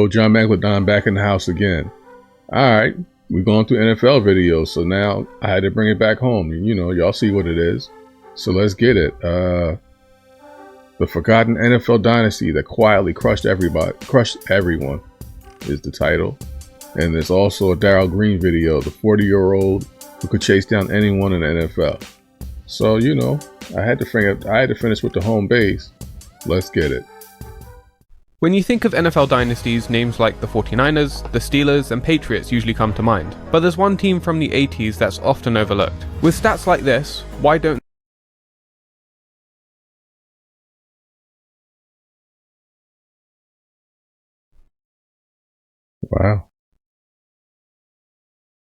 go, John Megalodon back in the house again. Alright, we're going through NFL videos, so now I had to bring it back home. You know, y'all see what it is. So let's get it. The Forgotten NFL Dynasty that quietly crushed everyone is the title. And there's also a Darryl Green video, the 40-year-old who could chase down anyone in the NFL. So, you know, I had to finish with the home base. Let's get it. When you think of NFL dynasties, names like the 49ers, the Steelers, and Patriots usually come to mind. But there's one team from the 80s that's often overlooked. With stats like this, why don't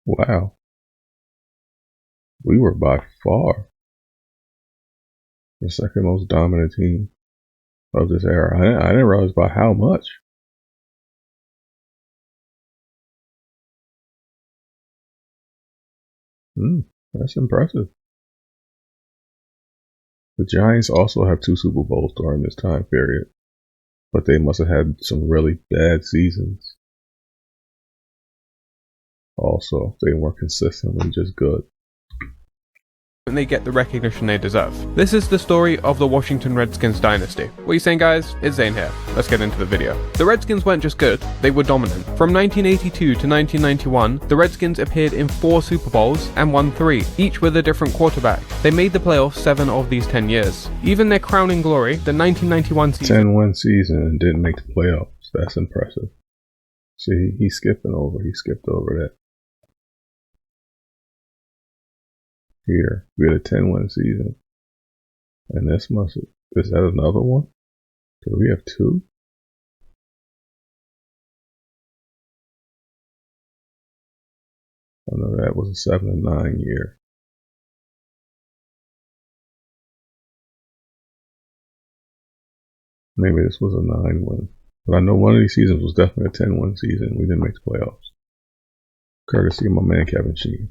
Wow. We were by far the second most dominant team of this era. I didn't realize by how much. That's impressive. The Giants also have 2 Super Bowls during this time period, but they must have had some really bad seasons. Also, they weren't consistently just good. they get the recognition they deserve. This is the story of the Washington Redskins dynasty. What are you saying, guys? It's Zane here. Let's get into the video. The Redskins weren't just good, they were dominant. From 1982 to 1991, the Redskins appeared in 4 Super Bowls and won 3, each with a different quarterback. They made the playoffs 7 of these 10 years. Even their crowning glory, the 1991 season. 10-win season and didn't make the playoffs. That's impressive. See, he skipped over that. Here, we had a 10-win season. And is that another one? Do we have 2? I know that was a 7-9 year. Maybe this was a 9-win. But I know one of these seasons was definitely a 10-win season. We didn't make the playoffs. Courtesy of my man Kevin Sheen.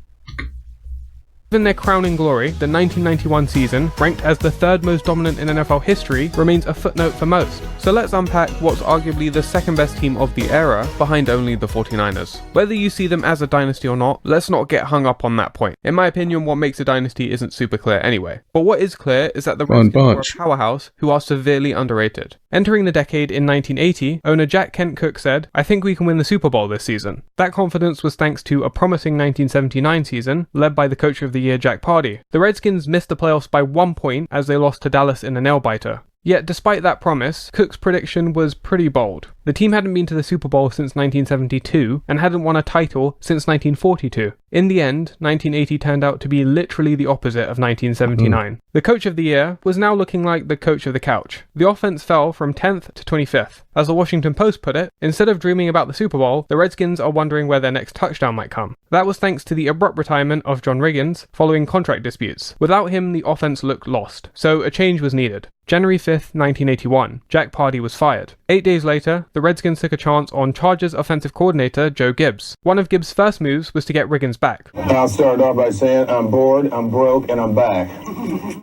Even their crowning glory, the 1991 season, ranked as the 3rd most dominant in NFL history, remains a footnote for most. So let's unpack what's arguably the 2nd best team of the era, behind only the 49ers. Whether you see them as a dynasty or not, let's not get hung up on that point. In my opinion, what makes a dynasty isn't super clear anyway. But what is clear is that the Redskins are a powerhouse who are severely underrated. Entering the decade in 1980, owner Jack Kent Cooke said, "I think we can win the Super Bowl this season." That confidence was thanks to a promising 1979 season, led by the coach of the year Jack Pardee. The Redskins missed the playoffs by 1 point as they lost to Dallas in a nail-biter. Yet despite that promise, Cooke's prediction was pretty bold. The team hadn't been to the Super Bowl since 1972 and hadn't won a title since 1942. In the end, 1980 turned out to be literally the opposite of 1979. The coach of the year was now looking like the coach of the couch. The offense fell from 10th to 25th. As the Washington Post put it, instead of dreaming about the Super Bowl, the Redskins are wondering where their next touchdown might come. That was thanks to the abrupt retirement of John Riggins following contract disputes. Without him, the offense looked lost, so a change was needed. January 5th, 1981, Jack Pardee was fired. 8 days later, the Redskins took a chance on Chargers offensive coordinator Joe Gibbs. One of Gibbs' first moves was to get Riggins back. I'll start off by saying I'm bored, I'm broke, and I'm back.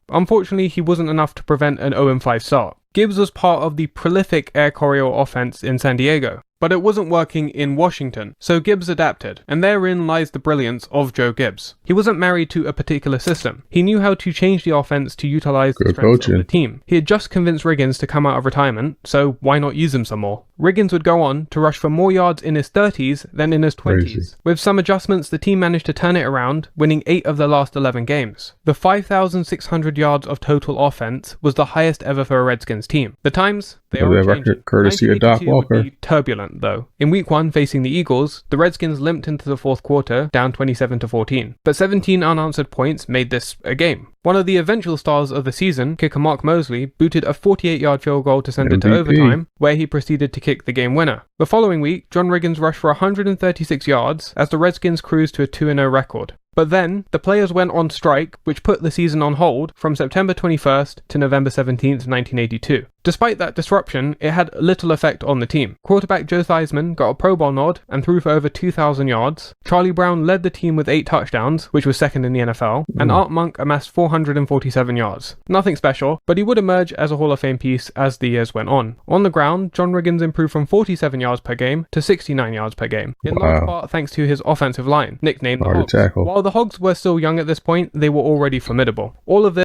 Unfortunately, he wasn't enough to prevent an 0-5 start. Gibbs was part of the prolific Air Coryell offense in San Diego, but it wasn't working in Washington, so Gibbs adapted, and therein lies the brilliance of Joe Gibbs. He wasn't married to a particular system. He knew how to change the offense to utilize the strengths of the team. He had just convinced Riggins to come out of retirement, so why not use him some more? Riggins would go on to rush for more yards in his 30s than in his 20s. With some adjustments, the team managed to turn it around, winning 8 of the last 11 games. The 5,600 yards of total offense was the highest ever for a Redskins team. The times, they are changing. Courtesy of Doc Walker. Turbulent though. In week 1 facing the Eagles, the Redskins limped into the 4th quarter, down 27-14. But 17 unanswered points made this a game. One of the eventual stars of the season, kicker Mark Mosley, booted a 48-yard field goal to send it to overtime, where he proceeded to kick the game winner. The following week, John Riggins rushed for 136 yards as the Redskins cruised to a 2-0 record. But then, the players went on strike, which put the season on hold from September 21st to November 17th, 1982. Despite that disruption, it had little effect on the team. Quarterback Joe Theismann got a Pro Bowl nod and threw for over 2,000 yards. Charlie Brown led the team with 8 touchdowns, which was second in the NFL, and Art Monk amassed 447 yards. Nothing special, but he would emerge as a Hall of Fame piece as the years went on. On the ground, John Riggins improved from 47 yards per game to 69 yards per game, in large part thanks to his offensive line, nicknamed the Hogs. While the Hogs were still young at this point, they were already formidable. All of this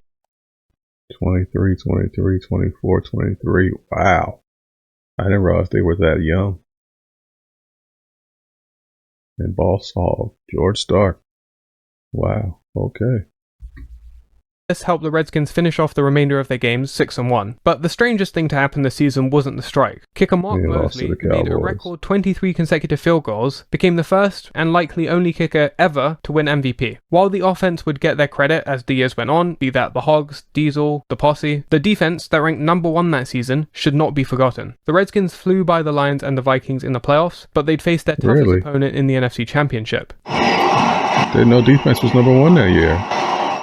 23, 23, 24, 23. Wow. I didn't realize they were that young. And Boss Hog, George Stark. Wow. Okay. This helped the Redskins finish off the remainder of their games 6-1. But the strangest thing to happen this season wasn't the strike. Kicker Mark Mosley, who made a record 23 consecutive field goals, became the first and likely only kicker ever to win MVP. While the offense would get their credit as the years went on, be that the Hogs, Diesel, the Posse, the defense that ranked number 1 that season should not be forgotten. The Redskins flew by the Lions and the Vikings in the playoffs, but they'd faced their toughest opponent in the NFC Championship. Didn't know defense was number 1 that year.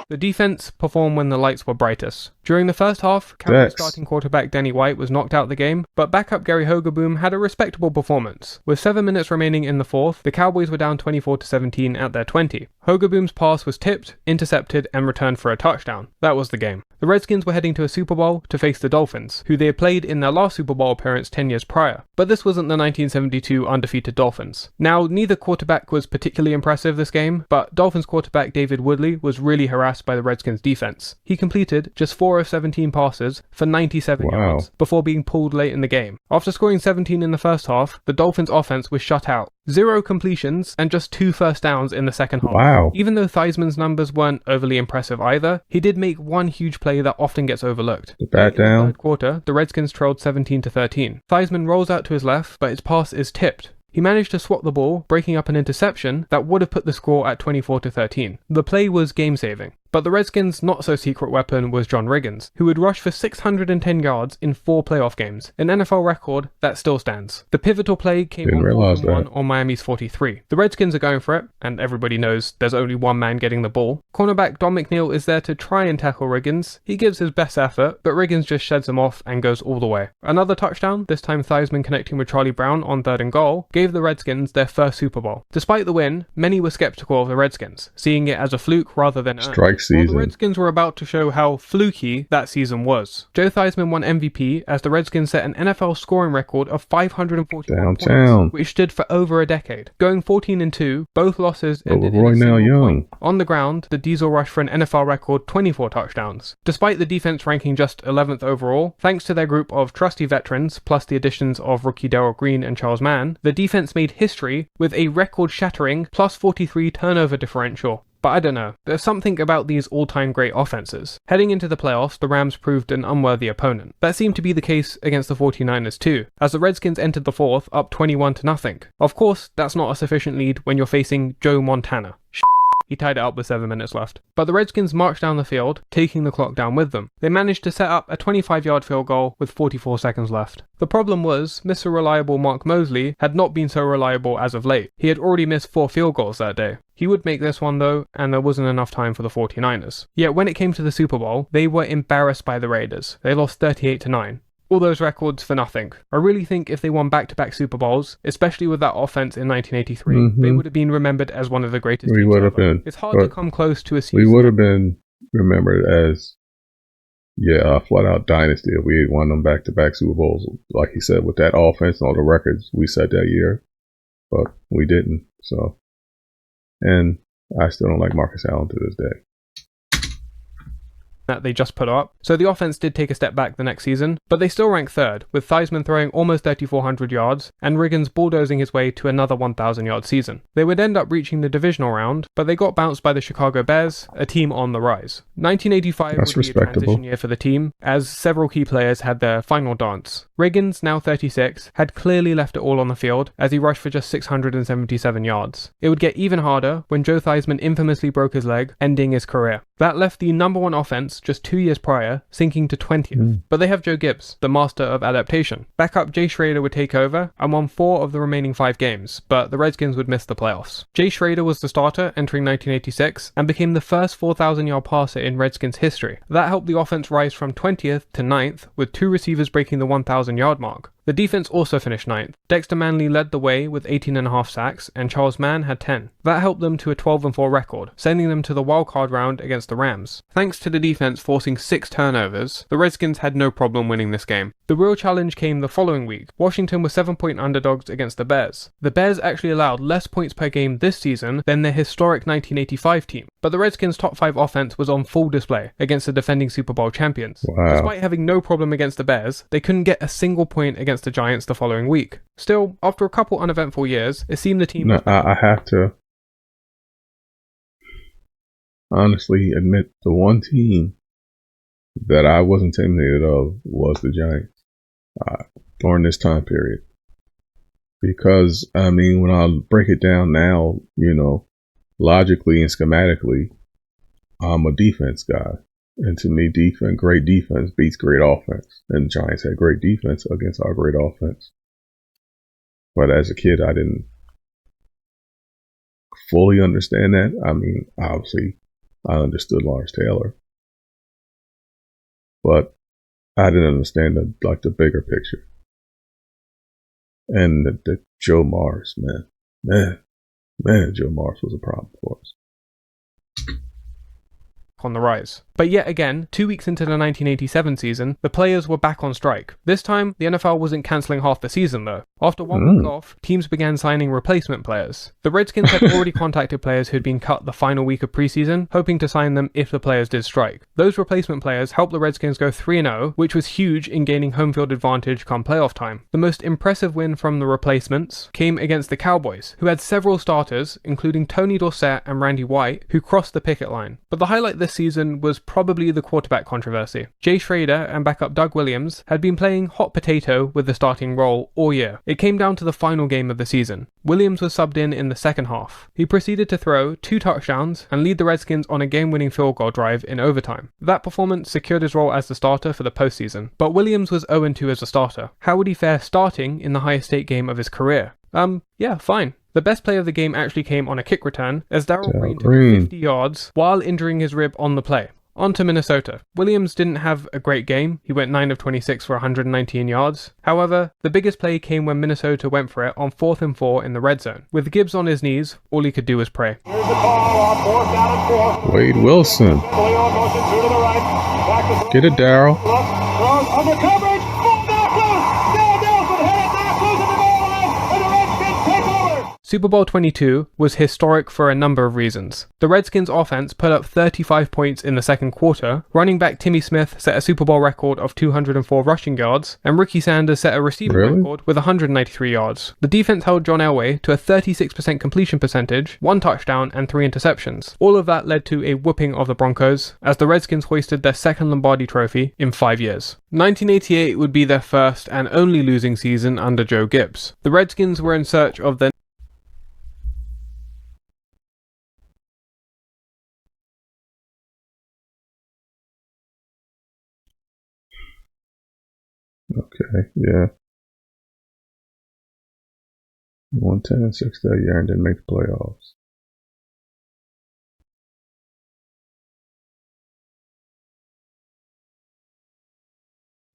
The defense performed when the lights were brightest. During the first half, Cowboys starting quarterback Danny White was knocked out the game, but backup Gary Hogaboom had a respectable performance. With 7 minutes remaining in the fourth, the Cowboys were down 24-17 at their 20. Hogaboom's pass was tipped, intercepted, and returned for a touchdown. That was the game. The Redskins were heading to a Super Bowl to face the Dolphins, who they had played in their last Super Bowl appearance 10 years prior. But this wasn't the 1972 undefeated Dolphins. Now, neither quarterback was particularly impressive this game, but Dolphins quarterback David Woodley was really harassed by the Redskins defense. He completed just 4 of 17 passes for 97 yards before being pulled late in the game. After scoring 17 in the first half, the Dolphins offense was shut out. 0 completions and just 2 first downs in the second half. Even though Theismann's numbers weren't overly impressive either, he did make one huge play that often gets overlooked. In the third quarter, the Redskins trailed 17-13. Theismann rolls out to his left, but his pass is tipped. He managed to swat the ball, breaking up an interception that would have put the score at 24-13. The play was game-saving. But the Redskins' not-so-secret weapon was John Riggins, who would rush for 610 yards in 4 playoff games, an NFL record that still stands. The pivotal play came on Miami's 43. The Redskins are going for it, and everybody knows there's only one man getting the ball. Cornerback Don McNeil is there to try and tackle Riggins. He gives his best effort, but Riggins just sheds him off and goes all the way. Another touchdown, this time Theismann connecting with Charlie Brown on 3rd and goal, gave the Redskins their first Super Bowl. Despite the win, many were skeptical of the Redskins, seeing it as a fluke rather than earned. Well, the Redskins were about to show how fluky that season was. Joe Theismann won MVP as the Redskins set an NFL scoring record of 541 points, which stood for over a decade. Going 14-2, both losses ended in a single point. On the ground, the Diesel rushed for an NFL record 24 touchdowns. Despite the defense ranking just 11th overall, thanks to their group of trusty veterans, plus the additions of rookie Darrell Green and Charles Mann, the defense made history with a record-shattering plus 43 turnover differential. But I don't know, there's something about these all-time great offenses. Heading into the playoffs, the Rams proved an unworthy opponent. That seemed to be the case against the 49ers too, as the Redskins entered the fourth up 21-0. Of course, that's not a sufficient lead when you're facing Joe Montana. He tied it up with 7 minutes left. But the Redskins marched down the field, taking the clock down with them. They managed to set up a 25-yard field goal with 44 seconds left. The problem was, Mr. Reliable Mark Mosley had not been so reliable as of late. He had already missed 4 field goals that day. He would make this one though, and there wasn't enough time for the 49ers. Yet when it came to the Super Bowl, they were embarrassed by the Raiders. They lost 38-9. All those records for nothing. I really think if they won back-to-back Super Bowls, especially with that offense in 1983, they would have been remembered as one of the greatest teams ever. It's hard to come close to a season. We would have been remembered as, flat-out Dynasty if we had won them back-to-back Super Bowls. Like he said, with that offense and all the records we set that year. But we didn't, so. And I still don't like Marcus Allen to this day. That they just put up. So the offense did take a step back the next season, but they still rank 3rd, with Theismann throwing almost 3,400 yards and Riggins bulldozing his way to another 1,000-yard season. They would end up reaching the divisional round, but they got bounced by the Chicago Bears, a team on the rise. 1985 would be a transition year for the team, as several key players had their final dance. Riggins, now 36, had clearly left it all on the field as he rushed for just 677 yards. It would get even harder when Joe Theismann infamously broke his leg, ending his career. That left the number 1 offense loss just 2 years prior, sinking to 20th. But they have Joe Gibbs, the master of adaptation. Backup Jay Schrader would take over and won 4 of the remaining 5 games, but the Redskins would miss the playoffs. Jay Schrader was the starter entering 1986 and became the first 4,000-yard passer in Redskins history. That helped the offense rise from 20th to 9th, with 2 receivers breaking the 1,000-yard mark. The defense also finished 9th. Dexter Manley led the way with 18.5 sacks, and Charles Mann had 10. That helped them to a 12-4 record, sending them to the wildcard round against the Rams. Thanks to the defense forcing 6 turnovers, the Redskins had no problem winning this game. The real challenge came the following week. Washington were 7-point underdogs against the Bears. The Bears actually allowed less points per game this season than their historic 1985 team, but the Redskins' top 5 offense was on full display against the defending Super Bowl champions. Wow. Despite having no problem against the Bears, they couldn't get a single point against the Giants the following week. Still, after a couple uneventful years, it seemed the team... No, I have to honestly admit the one team that I was intimidated of was the Giants during this time period. Because, I mean, when I break it down now, you know, logically and schematically, I'm a defense guy. And to me, great defense beats great offense. And the Giants had great defense against our great offense. But as a kid, I didn't fully understand that. I mean, obviously, I understood Lawrence Taylor. But I didn't understand the bigger picture. And the Joe Morris, man, Joe Morris was a problem for us. On the rise. But yet again, 2 weeks into the 1987 season, the players were back on strike. This time, the NFL wasn't cancelling half the season though. After 1 week off, teams began signing replacement players. The Redskins had already contacted players who had been cut the final week of preseason, hoping to sign them if the players did strike. Those replacement players helped the Redskins go 3-0, which was huge in gaining home field advantage come playoff time. The most impressive win from the replacements came against the Cowboys, who had several starters, including Tony Dorsett and Randy White, who crossed the picket line. But the highlight this season was probably the quarterback controversy. Jay Schrader and backup Doug Williams had been playing hot potato with the starting role all year. It came down to the final game of the season. Williams was subbed in the second half. He proceeded to throw 2 touchdowns and lead the Redskins on a game-winning field goal drive in overtime. That performance secured his role as the starter for the postseason. But Williams was 0-2 as a starter. How would he fare starting in the highest stake game of his career? Yeah, fine. The best play of the game actually came on a kick return, as Darrell Green took 50 yards while injuring his rib on the play. On to Minnesota. Williams didn't have a great game. He went 9 of 26 for 119 yards. However, the biggest play came when Minnesota went for it on 4th and 4 in the red zone. With Gibbs on his knees, all he could do was pray. Here's the call on 4th down and 4. Wade Wilson. Get it, Darrell. Throws under coverage. Full back loose. Dale Nelson had it knocked loose in the goal line, and the Redskins take over. Super Bowl 22 was historic for a number of reasons. The Redskins offense put up 35 points in the second quarter, running back Timmy Smith set a Super Bowl record of 204 rushing yards, and Ricky Sanders set a receiving record with 193 yards. The defense held John Elway to a 36% completion percentage, 1 touchdown and 3 interceptions. All of that led to a whooping of the Broncos, as the Redskins hoisted their second Lombardi trophy in 5 years. 1988 would be their first and only losing season under Joe Gibbs. The Redskins were in search of their Okay, yeah. 1-10-6 that year and didn't make the playoffs.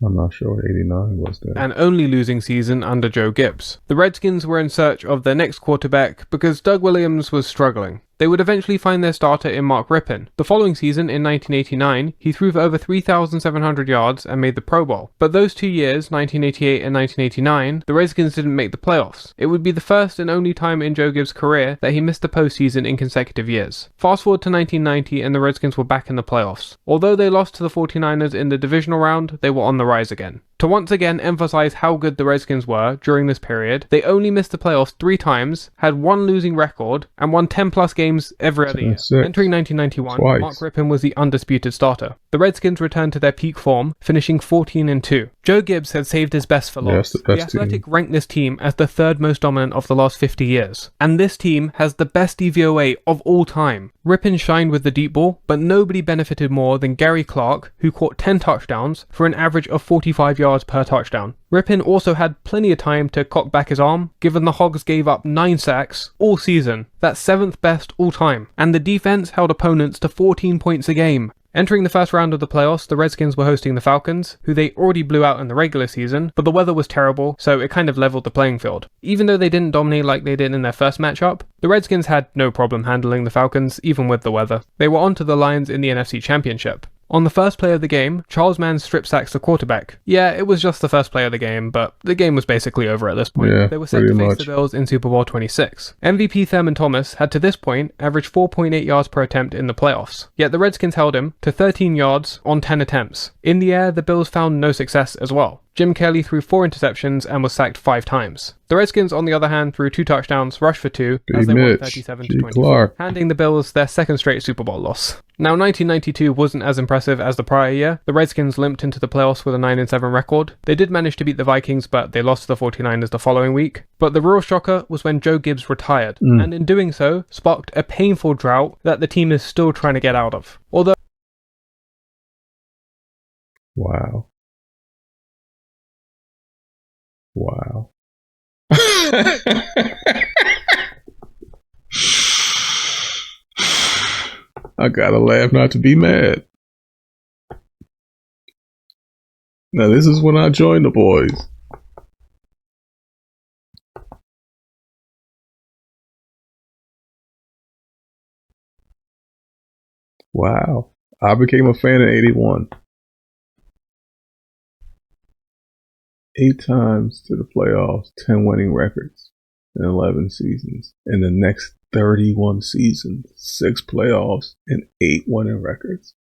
I'm not sure what 89 was there. and only losing season under Joe Gibbs. The Redskins were in search of their next quarterback because Doug Williams was struggling. They would eventually find their starter in Mark Rippon. The following season, in 1989, he threw for over 3,700 yards and made the Pro Bowl. But those 2 years, 1988 and 1989, the Redskins didn't make the playoffs. It would be the first and only time in Joe Gibbs' career that he missed the postseason in consecutive years. Fast forward to 1990 and the Redskins were back in the playoffs. Although they lost to the 49ers in the divisional round, they were on the rise again. To To once again emphasize how good the Redskins were during this period, they only missed the playoffs 3 times, had 1 losing record, and won 10-plus games every other year. Entering 1991, Twice. Mark Rippon was the undisputed starter. The Redskins returned to their peak form, finishing 14-2. Joe Gibbs had saved his best for last. the The Athletic ranked this team as the 3rd most dominant of the last 50 years. And this team has the best DVOA of all time. Rippon shined with the deep ball, but nobody benefited more than Gary Clark, who caught 10 touchdowns for an average of 45 yards per touchdown. Rippon also had plenty of time to cock back his arm, given the Hogs gave up 9 sacks all season. That's 7th best all time. And the defense held opponents to 14 points a game. Entering the first round of the playoffs, the Redskins were hosting the Falcons, who they already blew out in the regular season, but the weather was terrible, so it kind of leveled the playing field. Even though they didn't dominate like they did in their first matchup, the Redskins had no problem handling the Falcons, even with the weather. They were on to the Lions in the NFC Championship. On the first play of the game, Charles Mann strip sacks the quarterback. Yeah, it was just the first play of the game, but the game was basically over at this point. Yeah, they were set to face the Bills in Super Bowl 26. MVP Thurman Thomas had to this point averaged 4.8 yards per attempt in the playoffs, yet the Redskins held him to 13 yards on 10 attempts. In the air, the Bills found no success as well. Jim Kelly threw 4 interceptions and was sacked 5 times. The Redskins, on the other hand, threw 2 touchdowns, rushed for 2, as they won 37-24, handing the Bills their 2nd straight Super Bowl loss. Now, 1992 wasn't as impressive as the prior year. The Redskins limped into the playoffs with a 9-7 record. They did manage to beat the Vikings, but they lost to the 49ers the following week. But the real shocker was when Joe Gibbs retired, and in doing so, sparked a painful drought that the team is still trying to get out of. Although... Wow. I gotta laugh not to be mad. Now this is when I joined the boys. Wow. I became a fan in 81. 8 times to the playoffs, 10 winning records in 11 seasons. In the next 31 seasons, 6 playoffs and 8 winning records.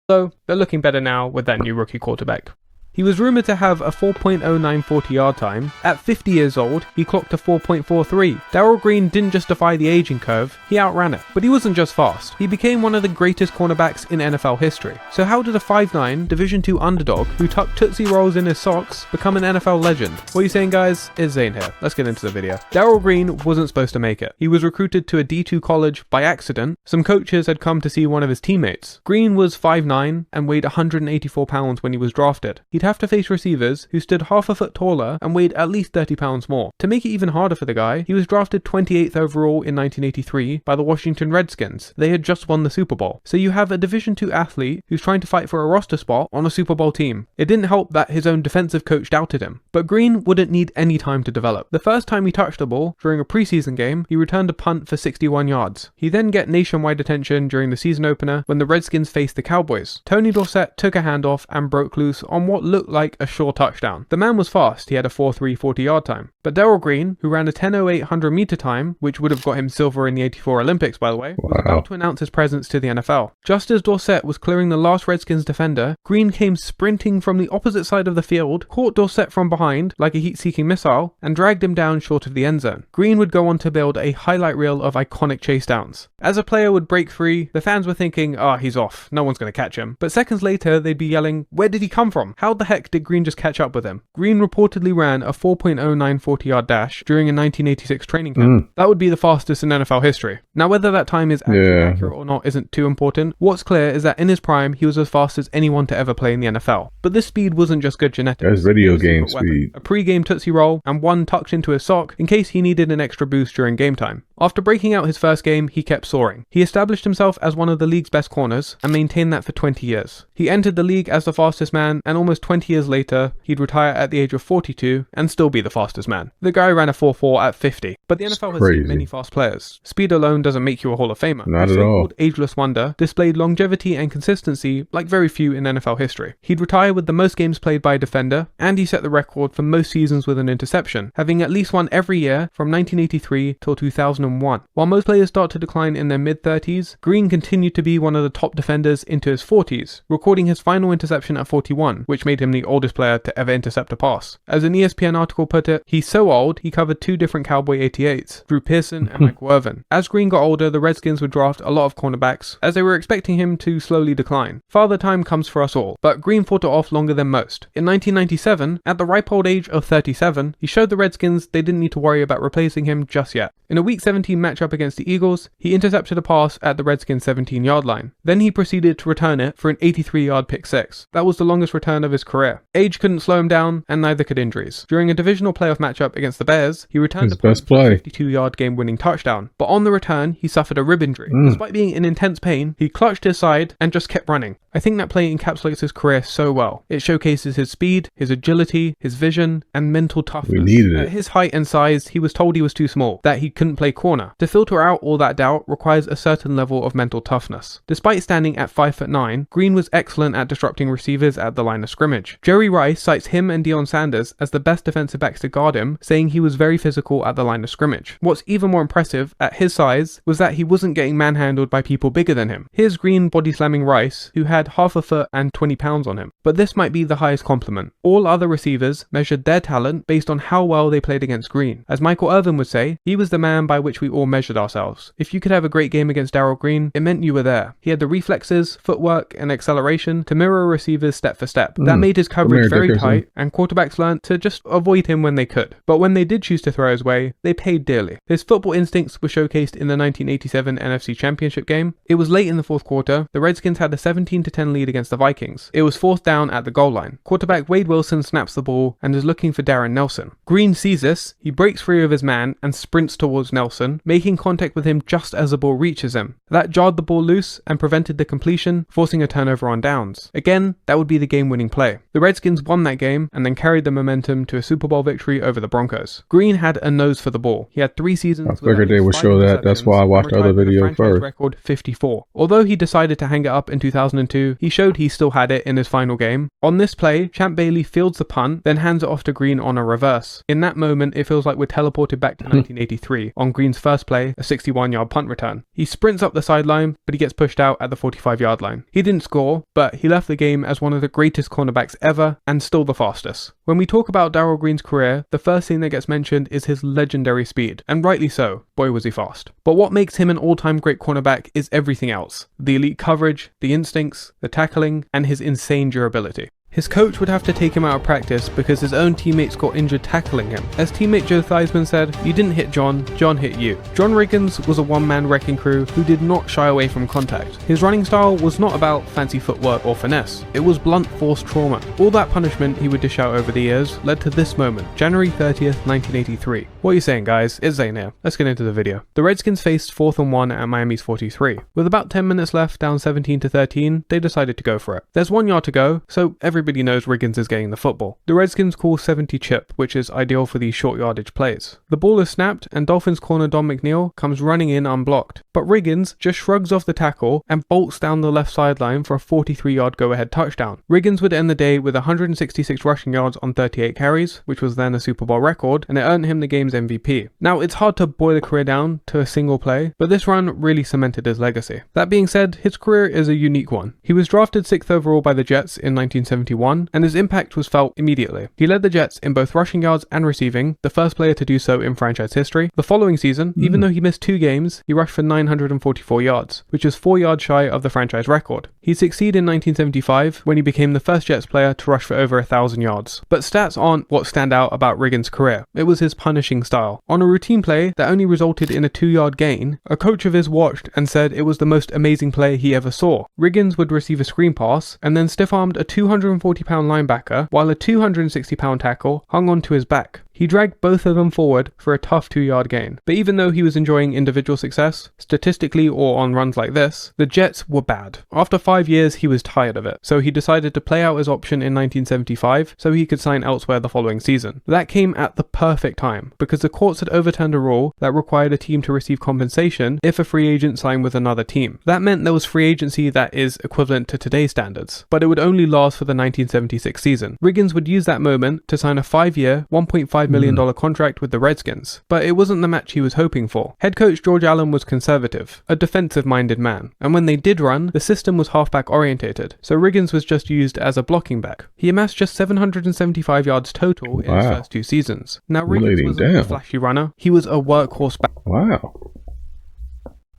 So, they're looking better now with that new rookie quarterback. He was rumoured to have a 4.09 40-yard time. At 50 years old, he clocked a 4.43. Darrell Green didn't just defy the aging curve, he outran it. But he wasn't just fast. He became one of the greatest cornerbacks in NFL history. So how did a 5'9", Division II underdog who tucked Tootsie Rolls in his socks become an NFL legend? What are you saying, guys? It's Zane here. Let's get into the video. Darrell Green wasn't supposed to make it. He was recruited to a D2 college by accident. Some coaches had come to see one of his teammates. Green was 5'9" and weighed 184 pounds when he was drafted. He'd have to face receivers who stood half a foot taller and weighed at least 30 pounds more. To make it even harder for the guy, he was drafted 28th overall in 1983 by the Washington Redskins. They had just won the Super Bowl. So you have a Division II athlete who's trying to fight for a roster spot on a Super Bowl team. It didn't help that his own defensive coach doubted him. But Green wouldn't need any time to develop. The first time he touched the ball, during a preseason game, he returned a punt for 61 yards. He then get nationwide attention during the season opener when the Redskins faced the Cowboys. Tony Dorsett took a handoff and broke loose on what looked like a sure touchdown. The man was fast, he had a 4.3 40-yard time. But Darrell Green, who ran a 10.08 100-meter time, which would have got him silver in the 84 Olympics by the way, was about to announce his presence to the NFL. Just as Dorsett was clearing the last Redskins defender, Green came sprinting from the opposite side of the field, caught Dorsett from behind like a heat-seeking missile, and dragged him down short of the end zone. Green would go on to build a highlight reel of iconic chase downs. As a player would break free, the fans were thinking, he's off, no one's going to catch him. But seconds later, they'd be yelling, where did he come from? How the heck did Green just catch up with him? Green reportedly ran a 4.09 40-yard dash during a 1986 training camp. That would be the fastest in NFL history. Now, whether that time is actually accurate or not isn't too important. What's clear is that in his prime, he was as fast as anyone to ever play in the NFL. But this speed wasn't just good genetics. That's video game speed. A pre-game Tootsie Roll and one tucked into his sock in case he needed an extra boost during game time. After breaking out his first game, he kept soaring. He established himself as one of the league's best corners and maintained that for 20 years. He entered the league as the fastest man, and almost 20 years later, he'd retire at the age of 42 and still be the fastest man. The guy ran a 4.4 at 50, but the NFL has seen many fast players. Speed alone doesn't make you a Hall of Famer. Not the at all. so-called ageless wonder displayed longevity and consistency like very few in NFL history. He'd retire with the most games played by a defender, and he set the record for most seasons with an interception, having at least one every year from 1983 till 2001. While most players start to decline in their mid-30s, Green continued to be one of the top defenders into his 40s, recording his final interception at 41, which made him the oldest player to ever intercept a pass. As an ESPN article put it, he's so old he covered 2 different Cowboy 88s, Drew Pearson and Mike Worthen. As Green got older, the Redskins would draft a lot of cornerbacks, as they were expecting him to slowly decline. Father time comes for us all, but Green fought it off longer than most. In 1997, at the ripe old age of 37, he showed the Redskins they didn't need to worry about replacing him just yet. In a Week 17 matchup against the Eagles, he intercepted a pass at the Redskins' 17-yard line. Then he proceeded to return it for an 83-yard pick six. That was the longest return of his career. Age couldn't slow him down, and neither could injuries. During a divisional playoff matchup against the Bears, he returned a punt for a 52-yard game-winning touchdown. But on the return, he suffered a rib injury. Despite being in intense pain, he clutched his side and just kept running. I think that play encapsulates his career so well. It showcases his speed, his agility, his vision, and mental toughness. We needed it. At his height and size, he was told he was too small, that he couldn't play corner. To filter out all that doubt requires a certain level of mental toughness. Despite standing at 5'9", Green was excellent at disrupting receivers at the line of scrimmage. Jerry Rice cites him and Deion Sanders as the best defensive backs to guard him, saying he was very physical at the line of scrimmage. What's even more impressive, at his size, was that he wasn't getting manhandled by people bigger than him. Here's Green body slamming Rice, who had half a foot and 20 pounds on him. But this might be the highest compliment. All other receivers measured their talent based on how well they played against Green. As Michael Irvin would say, he was the man by which we all measured ourselves. If you could have a great game against Darryl Green, it meant you were there. He had the reflexes, footwork, and acceleration to mirror receivers step for step. That made his coverage very tight, and quarterbacks learned to just avoid him when they could. But when they did choose to throw his way, they paid dearly. His football instincts were showcased in the 1987 NFC Championship game. It was late in the fourth quarter. The Redskins had a 17-10 lead against the Vikings. It was 4th down at the goal line. Quarterback Wade Wilson snaps the ball and is looking for Darren Nelson. Green sees this, he breaks free of his man and sprints towards Nelson, making contact with him just as the ball reaches him. That jarred the ball loose and prevented the completion, forcing a turnover on downs. Again, that would be the game-winning play. The Redskins won that game and then carried the momentum to a Super Bowl victory over the Broncos. Green had a nose for the ball. He had 3 seasons. I figured they would show that. That's why I watched the other video first. Record 54. Although he decided to hang it up in 2002, he showed he still had it in his final game. On this play, Champ Bailey fields the punt, then hands it off to Green on a reverse. In that moment, it feels like we're teleported back to 1983 on Green's first play, a 61-yard punt return. He sprints up the sideline, but he gets pushed out at the 45-yard line. He didn't score, but he left the game as one of the greatest cornerbacks ever and still the fastest. When we talk about Darryl Green's career, the first thing that gets mentioned is his legendary speed, and rightly so. Boy was he fast. But what makes him an all-time great cornerback is everything else. The elite coverage, the instincts, the tackling, and his insane durability. His coach would have to take him out of practice because his own teammates got injured tackling him. As teammate Joe Theismann said, "You didn't hit John, John hit you." John Riggins was a one-man wrecking crew who did not shy away from contact. His running style was not about fancy footwork or finesse. It was blunt force trauma. All that punishment he would dish out over the years led to this moment, January 30th, 1983. What are you saying, guys? It's Zane here. Let's get into the video. The Redskins faced 4th and 1 at Miami's 43. With about 10 minutes left, down 17-13, they decided to go for it. There's 1 yard to go, so everybody knows Riggins is getting the football. The Redskins call 70 chip, which is ideal for these short yardage plays. The ball is snapped and Dolphins corner Don McNeil comes running in unblocked. But Riggins just shrugs off the tackle and bolts down the left sideline for a 43-yard go-ahead touchdown. Riggins would end the day with 166 rushing yards on 38 carries, which was then a Super Bowl record, and it earned him the game's MVP. Now, it's hard to boil a career down to a single play, but this run really cemented his legacy. That being said, his career is a unique one. He was drafted 6th overall by the Jets in 1971, and his impact was felt immediately. He led the Jets in both rushing yards and receiving, the first player to do so in franchise history. The following season, even though he missed 2 games, he rushed for 944 yards, which is 4 yards shy of the franchise record. He succeeded in 1975 when he became the first Jets player to rush for over 1,000 yards. But stats aren't what stand out about Riggins' career. It was his punishing style. On a routine play that only resulted in a 2-yard gain, a coach of his watched and said it was the most amazing play he ever saw. Riggins would receive a screen pass and then stiff-armed a 240-pound linebacker while a 260-pound tackle hung onto his back. He dragged both of them forward for a tough 2-yard gain. But even though he was enjoying individual success, statistically or on runs like this, the Jets were bad. After 5 years, he was tired of it, so he decided to play out his option in 1975 so he could sign elsewhere the following season. That came at the perfect time, because the courts had overturned a rule that required a team to receive compensation if a free agent signed with another team. That meant there was free agency that is equivalent to today's standards, but it would only last for the 1976 season. Riggins would use that moment to sign a 5-year, $1.5 million contract with the Redskins, but it wasn't the match he was hoping for. Head coach George Allen was conservative, a defensive-minded man, and when they did run, the system was halfback orientated, so Riggins was just used as a blocking back. He amassed just 775 yards total in his first 2 seasons. Now Riggins wasn't a flashy runner, he was a workhorse back. Wow.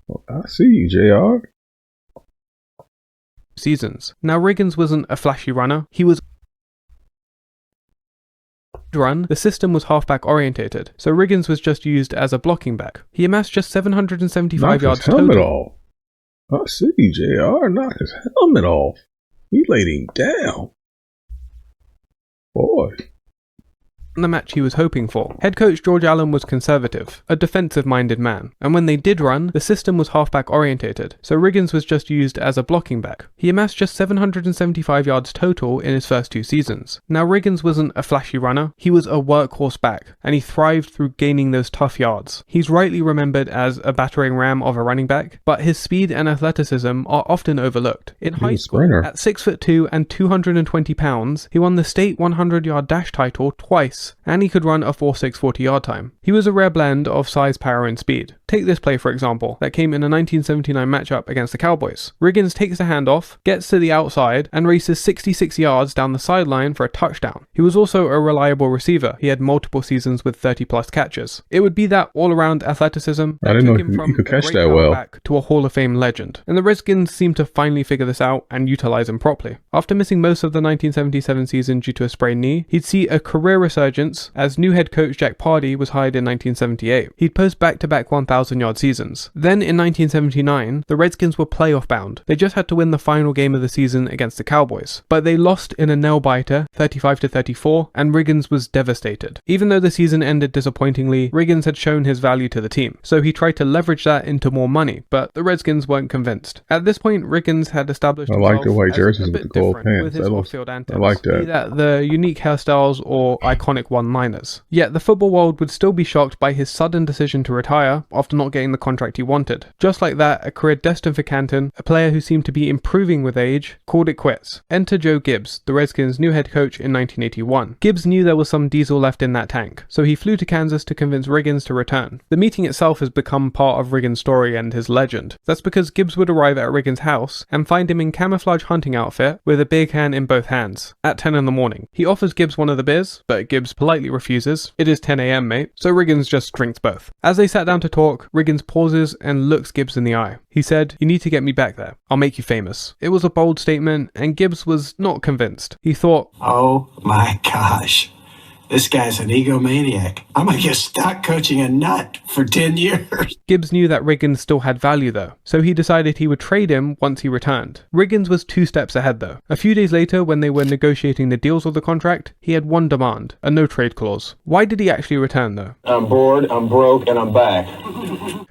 Well, I see you, JR. Seasons. Now Riggins wasn't a flashy runner, he was run, the system was halfback orientated, so Riggins was just used as a blocking back. He amassed just 775 yards total. Knock his helmet off. I see, JR. Knock his helmet off. He laid him down. Boy. The match he was hoping for. Head coach George Allen was conservative, a defensive-minded man, and when they did run, the system was halfback orientated, so Riggins was just used as a blocking back. He amassed just 775 yards total in his first 2 seasons. Now Riggins wasn't a flashy runner, he was a workhorse back, and he thrived through gaining those tough yards. He's rightly remembered as a battering ram of a running back, but his speed and athleticism are often overlooked. In high school, at 6'2" and 220 pounds, he won the state 100-yard dash title twice, and he could run a 4.6 40-yard time. He was a rare blend of size, power, and speed. Take this play for example, that came in a 1979 matchup against the Cowboys. Riggins takes the handoff, gets to the outside, and races 66 yards down the sideline for a touchdown. He was also a reliable receiver. He had multiple seasons with 30+ catches. It would be that all-around athleticism that took him from a great back to a Hall of Fame legend, and the Redskins seemed to finally figure this out and utilize him properly. After missing most of the 1977 season due to a sprained knee, he'd see a career resurgence as new head coach Jack Pardee was hired in 1978. He'd post back-to-back 1,000-yard seasons. Then in 1979, the Redskins were playoff bound. They just had to win the final game of the season against the Cowboys, but they lost in a nail-biter, 35-34, and Riggins was devastated. Even though the season ended disappointingly, Riggins had shown his value to the team, so he tried to leverage that into more money, but the Redskins weren't convinced. At this point, Riggins had established himself like the white jerseys as a with bit the gold different pants. with his off-field antics. I like that. Be that the unique hairstyles or iconic one-liners. Yet the football world would still be shocked by his sudden decision to retire after not getting the contract he wanted. Just like that, a career destined for Canton, a player who seemed to be improving with age, called it quits. Enter Joe Gibbs, the Redskins' new head coach in 1981. Gibbs knew there was some diesel left in that tank, so he flew to Kansas to convince Riggins to return. The meeting itself has become part of Riggins' story and his legend. That's because Gibbs would arrive at Riggins' house and find him in camouflage hunting outfit with a big hand in both hands, at 10 in the morning. He offers Gibbs one of the beers, but Gibbs politely refuses. It is 10 AM, mate, so Riggins just drinks both. As they sat down to talk, Riggins pauses and looks Gibbs in the eye. He said, "You need to get me back there. I'll make you famous." It was a bold statement, and Gibbs was not convinced. He thought, "Oh my gosh, this guy's an egomaniac. I'm gonna get stuck coaching a nut for 10 years. Gibbs knew that Riggins still had value though, so he decided he would trade him once he returned. Riggins was 2 steps ahead though. A few days later, when they were negotiating the deals of the contract, he had one demand, a no-trade clause. Why did he actually return though? "I'm bored, I'm broke, and I'm back."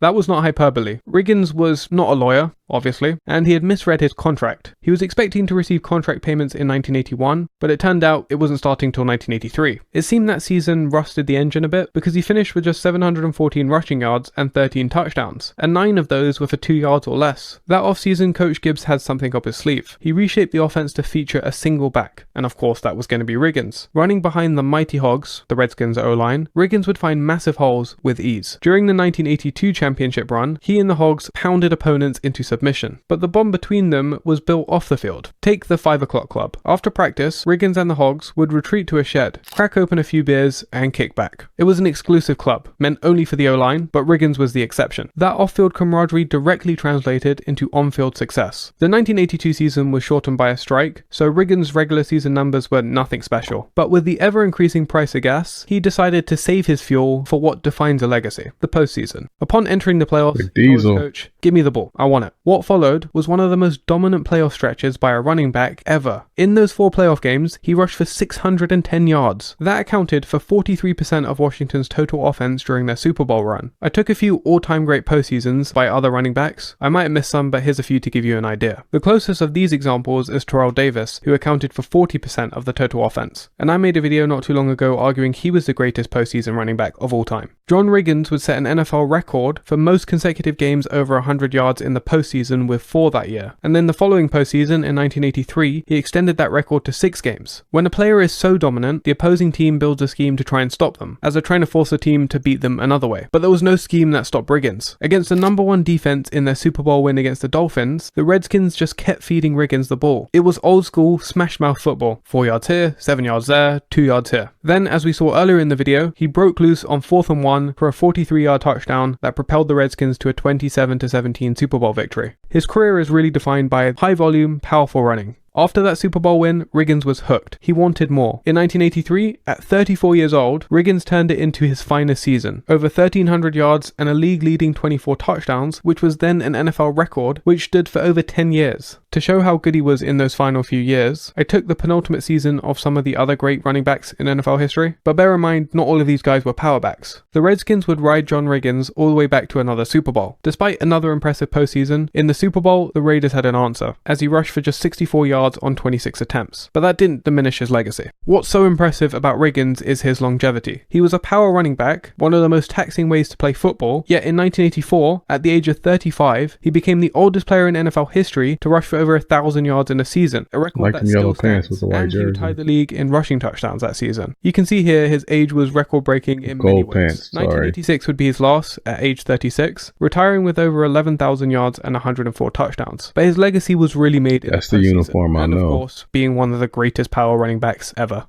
That was not hyperbole. Riggins was not a lawyer, obviously, and he had misread his contract. He was expecting to receive contract payments in 1981, but it turned out it wasn't starting till 1983. It seemed that season rusted the engine a bit because he finished with just 714 rushing yards and 13 touchdowns, and 9 of those were for 2 yards or less. That offseason, Coach Gibbs had something up his sleeve. He reshaped the offense to feature a single back, and of course that was going to be Riggins. Running behind the mighty Hogs, the Redskins O-line, Riggins would find massive holes with ease. During the 1982 championship run, he and the Hogs pounded opponents into submission, but the bond between them was built off the field. Take the 5 o'clock club. After practice, Riggins and the Hogs would retreat to a shed, crack open a few beers, and kick back. It was an exclusive club, meant only for the O-line, but Riggins was the exception. That off-field camaraderie directly translated into on-field success. The 1982 season was shortened by a strike, so Riggins' regular season numbers were nothing special. But with the ever-increasing price of gas, he decided to save his fuel for what defines a legacy, the postseason. Upon entering the playoffs, he told his coach, "Give me the ball, I want it." What followed was one of the most dominant playoff stretches by a running back ever. In those 4 playoff games, he rushed for 610 yards. That accounted for 43% of Washington's total offense during their Super Bowl run. I took a few all-time great postseasons by other running backs. I might have missed some, but here's a few to give you an idea. The closest of these examples is Terrell Davis, who accounted for 40% of the total offense. And I made a video not too long ago arguing he was the greatest postseason running back of all time. John Riggins would set an NFL record for most consecutive games over 100 yards in the postseason with 4 that year. And then the following postseason in 1983, he extended that record to 6 games. When a player is so dominant, the opposing team builds a scheme to try and stop them, as they're trying to force a team to beat them another way. But there was no scheme that stopped Riggins. Against the #1 defense in their Super Bowl win against the Dolphins, the Redskins just kept feeding Riggins the ball. It was old school smash mouth football. 4 yards here, 7 yards there, 2 yards here. Then, as we saw earlier in the video, he broke loose on 4th and 1 for a 43-yard touchdown that propelled the Redskins to a 27-17 Super Bowl victory. His career is really defined by high volume, powerful running. After that Super Bowl win, Riggins was hooked. He wanted more. In 1983, at 34 years old, Riggins turned it into his finest season. Over 1,300 yards and a league-leading 24 touchdowns, which was then an NFL record, which stood for over 10 years. To show how good he was in those final few years, I took the penultimate season of some of the other great running backs in NFL history. But bear in mind, not all of these guys were power backs. The Redskins would ride John Riggins all the way back to another Super Bowl. Despite another impressive postseason, in the Super Bowl, the Raiders had an answer, as he rushed for just 64 yards on 26 attempts, but that didn't diminish his legacy. What's so impressive about Riggins is his longevity. He was a power running back, one of the most taxing ways to play football, yet in 1984, at the age of 35, he became the oldest player in NFL history to rush for over 1,000 yards in a season, a record that still stands, and he tied the league in rushing touchdowns that season. You can see here his age was record-breaking in many ways. 1986 would be his last at age 36, retiring with over 11,000 yards and 104 touchdowns. But his legacy was really made in That's the uniform, I know. Of course, being one of the greatest power running backs ever.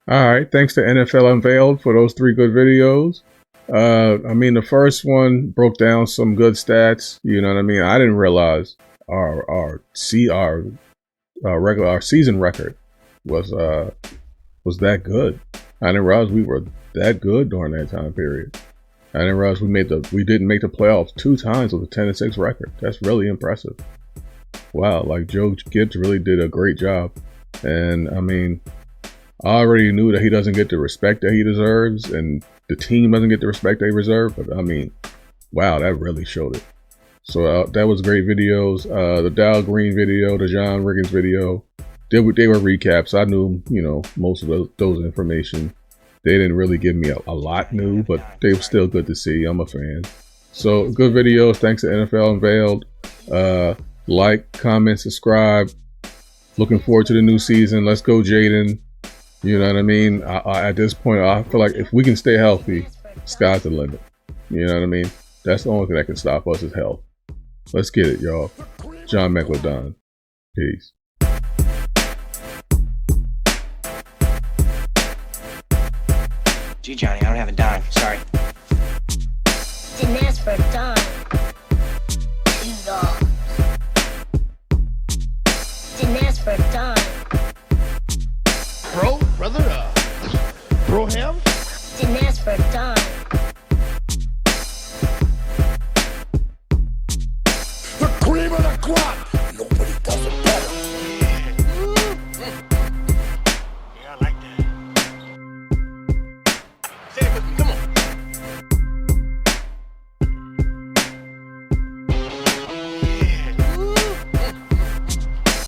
Alright, thanks to NFL Unveiled for those 3 good videos. I mean, the first one broke down some good stats, you know what I mean? I didn't realize our season record was that good. I didn't realize we were that good during that time period. I didn't realize we didn't make the playoffs 2 times with a 10-6 record. That's really impressive. Wow, like Joe Gibbs really did a great job. And I mean, I already knew that he doesn't get the respect that he deserves and the team doesn't get the respect they deserve, but I mean, wow, that really showed it. So that was great videos. The Dow Green video, the John Riggins video, they were recaps. I knew, you know, most of those information. They didn't really give me a lot new, but they were still good to see. I'm a fan. So good videos. Thanks to NFL Unveiled. Like, comment, subscribe. Looking forward to the new season. Let's go, Jaden. You know what I mean? At this point, I feel like if we can stay healthy, sky's the limit. You know what I mean? That's the only thing that can stop us is health. Let's get it, y'all. John McLeod. Peace. Gee, Johnny, I don't have a dime. Sorry. Didn't ask for a dime. Didn't ask for a dime. Bro, brother, bro ham? Didn't ask for a dime.